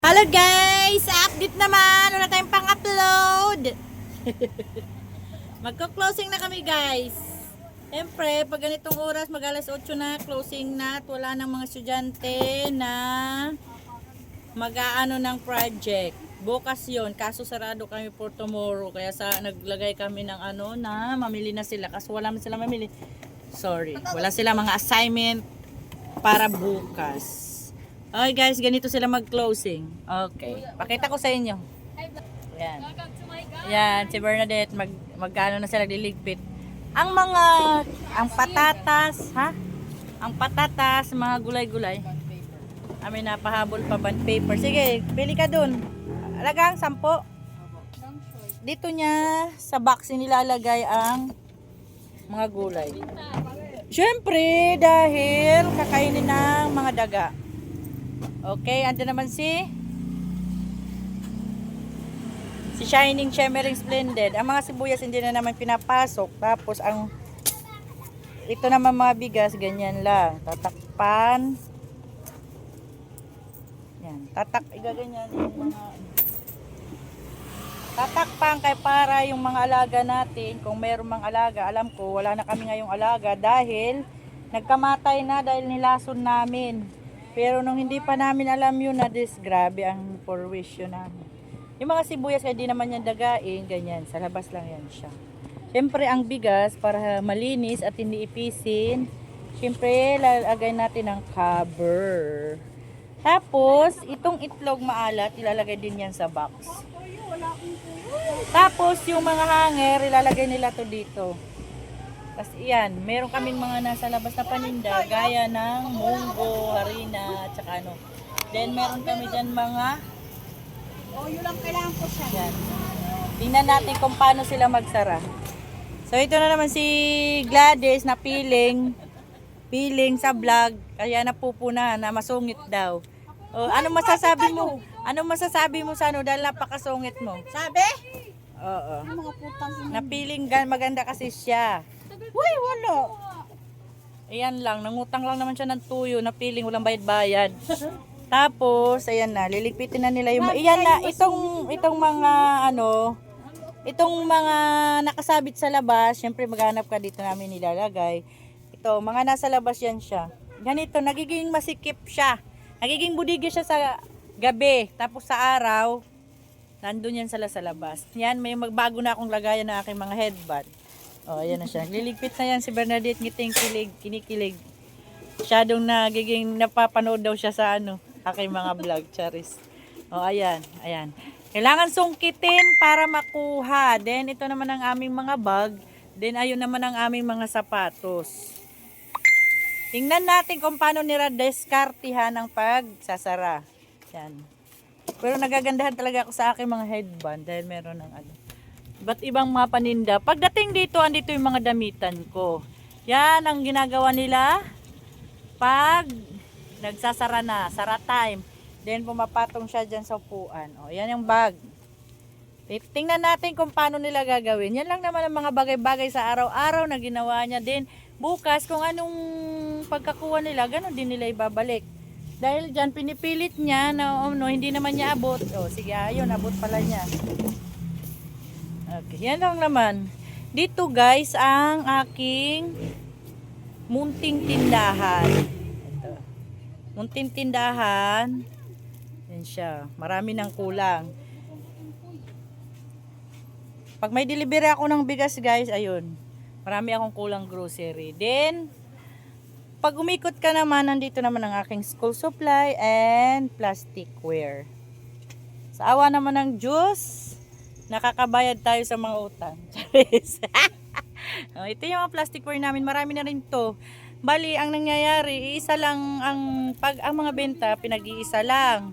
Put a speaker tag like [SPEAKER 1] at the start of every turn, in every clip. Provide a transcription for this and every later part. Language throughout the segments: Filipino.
[SPEAKER 1] Hello guys! Update naman! Wala tayong pang-upload! Magko-closing na kami guys. Siyempre, pag ganitong oras, mag alas 8 na, closing na at wala ng mga estudyante na mag-aano ng project. Bukas yon, kaso sarado kami for tomorrow. Kaya naglagay kami ng ano na mamili na sila. Kaso wala man sila mamili. Sorry, wala sila mga assignment para bukas. Okay guys, ganito sila mag-closing. Okay, pakita ko sa inyo. Yan. Yan, si Bernadette, magkano na sila liligpit. Ang patatas, ha? Ang patatas, mga gulay-gulay. Kami napahabol pa band paper. Sige, pili ka dun. Alagang 10. Dito niya sa box nilalagay ang mga gulay. Siyempre, dahil kakainin ng mga daga. Okay, andun naman si Shining Shimmering Splendid. Ang mga sibuyas hindi na naman pinapasok. Tapos ito naman mga bigas, ganyan lang. Tatakpan. Yan, igaganyan yung mga tatakpan kay para yung mga alaga natin, kung mayroong mga alaga, alam ko wala na kami ngayong alaga dahil nagkamatay na dahil nilason namin. Pero nung hindi pa namin alam yun na grabe ang porwisyo namin. Yung mga sibuyas, hindi naman yan dagain, ganyan. Sa labas lang yan siya. Siyempre, ang bigas, para malinis at hindi ipisin, siyempre, lalagay natin ng cover. Tapos, itong itlog maalat, ilalagay din yan sa box. Tapos, yung mga hanger, ilalagay nila to dito. Tapos yan, meron kaming mga nasa labas na paninda, gaya ng munggo, harina, at saka ano. Then meron kami dyan mga
[SPEAKER 2] yun lang kailangan ko siya.
[SPEAKER 1] yan. Tingnan natin kung paano sila magsara. So ito na naman si Gladys na piling sa vlog, kaya napupunahan na masungit daw. Ano masasabi mo? Ano masasabi mo sa ano dahil napakasungit mo?
[SPEAKER 2] Sabi?
[SPEAKER 1] Oo.
[SPEAKER 2] Mga putang
[SPEAKER 1] Napiling maganda kasi siya.
[SPEAKER 2] Uy, wala.
[SPEAKER 1] Ayan lang, nangutang lang naman siya ng tuyo, napiling walang bayad-bayad. Tapos, ayan na, liligpitin na nila yung... Ayan na, itong mga itong mga nakasabit sa labas, syempre maghanap ka dito namin nilalagay. Ito, mga nasa labas yan siya. Ganito, nagiging masikip siya. Nagiging budigi siya sa gabi, tapos sa araw, nandun yan sa labas. Yan, may magbago na akong lagayan ng aking mga headband. Ayan na siya. Liligpit na yan si Bernadette, kinikilig. Masyadong napapanood daw siya sa aking mga vlog, charis. Ayan. Kailangan sungkitin para makuha. Then, ito naman ang aming mga bag. Then, ayun naman ang aming mga sapatos. Tingnan natin kung paano nila deskartihan ang pagsasara. Yan. Pero nagagandahan talaga ako sa aking mga headband dahil meron ng Ba't ibang mga paninda. Pagdating dito, andito yung mga damitan ko. Yan ang ginagawa nila pag nagsasara na, sara time. Then pumapatong siya dyan sa upuan. Yan yung bag. Tingnan natin kung paano nila gagawin. Yan lang naman ang mga bagay-bagay sa araw-araw na ginawa niya. Then bukas kung anong pagkakuha nila, ganun din nila ibabalik. Dahil dyan pinipilit niya na hindi naman niya abot. Sige, ayun, abot pala niya. Okay, yan lang naman. Dito guys, ang aking munting tindahan. Ito. Munting tindahan. Yan siya. Marami ng kulang. Pag may delivery ako ng bigas guys, ayun. Marami akong kulang grocery. Then, pag umikot ka naman, nandito naman ang aking school supply and plasticware. Sa awa naman ng Diyos, nakakabayad tayo sa mga utang. Ito yung mga plasticware namin. Marami na rin to. Bali, ang nangyayari, isa lang ang mga benta, pinag-iisa lang.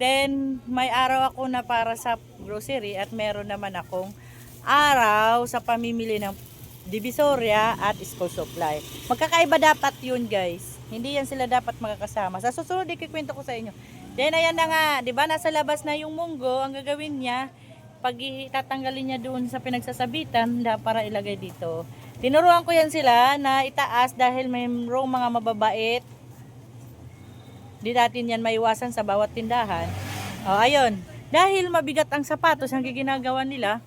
[SPEAKER 1] Then, may araw ako na para sa grocery at meron naman akong araw sa pamimili ng Divisoria at school supply. Magkakaiba dapat yun guys. Hindi yan sila dapat magkakasama. Sa susunod, ikikwento ko sa inyo. Then, ayan na nga. Diba, nasa labas na yung munggo. Ang gagawin niya, pag itatanggalin niya doon sa pinagsasabitan para ilagay dito. Tinuruan ko yan sila na itaas dahil mayroong mga mababait. Di natin yan maiwasan sa bawat tindahan. Oh, ayun. Dahil mabigat ang sapatos ang ginagawa nila,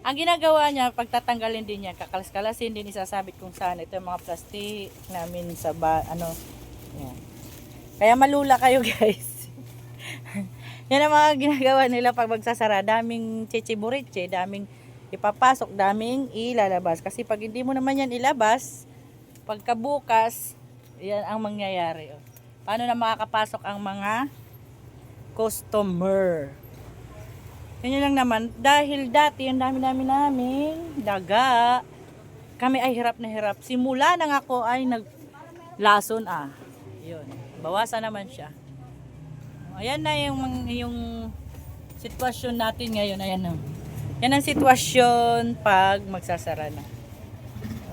[SPEAKER 1] ang ginagawa niya, pagtatanggalin din niya, kakalas-kalasin din, isasabit kung saan. Ito yung mga plastic namin sa yan. Kaya malula kayo guys. Yan ang mga ginagawa nila pag magsasara. Daming chichiburitse, daming ipapasok, daming ilalabas. Kasi pag hindi mo naman yan ilabas, pagkabukas, yan ang mangyayari. Oh. Paano na makakapasok ang mga customer? Ganyan lang naman. Dahil dati, ang dami-dami namin daga. Kami ay hirap na hirap. Simula nang ako ay naglason Yun. Bawasan naman siya. Ayan na yung sitwasyon natin ngayon. Ayan na. Yan ang sitwasyon pag magsasara na.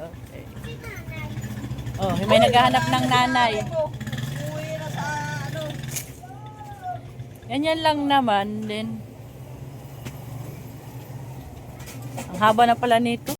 [SPEAKER 1] Okay. Oh, may naghahanap ng nanay.
[SPEAKER 2] Uwi na sa ano.
[SPEAKER 1] Ganyan lang naman din. Ang haba na pala nito.